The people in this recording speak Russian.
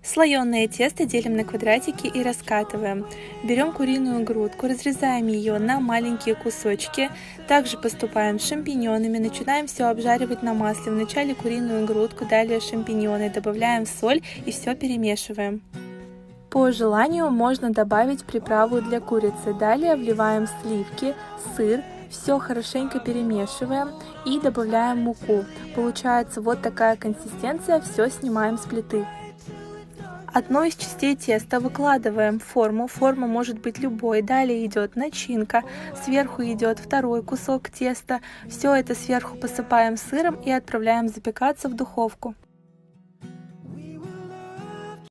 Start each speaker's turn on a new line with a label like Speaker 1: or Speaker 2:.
Speaker 1: Слоеное тесто делим на квадратики и раскатываем. Берем куриную грудку, разрезаем ее на маленькие кусочки. Также поступаем с шампиньонами, начинаем все обжаривать на масле. Вначале куриную грудку, далее шампиньоны, добавляем соль и все перемешиваем. По желанию можно добавить приправу для курицы. Далее вливаем сливки, сыр, все хорошенько перемешиваем и добавляем муку. Получается вот такая консистенция, все снимаем с плиты. Одну из частей теста выкладываем в форму. Форма может быть любой. Далее идет начинка. Сверху идет второй кусок теста. Все это сверху посыпаем сыром и отправляем запекаться в духовку.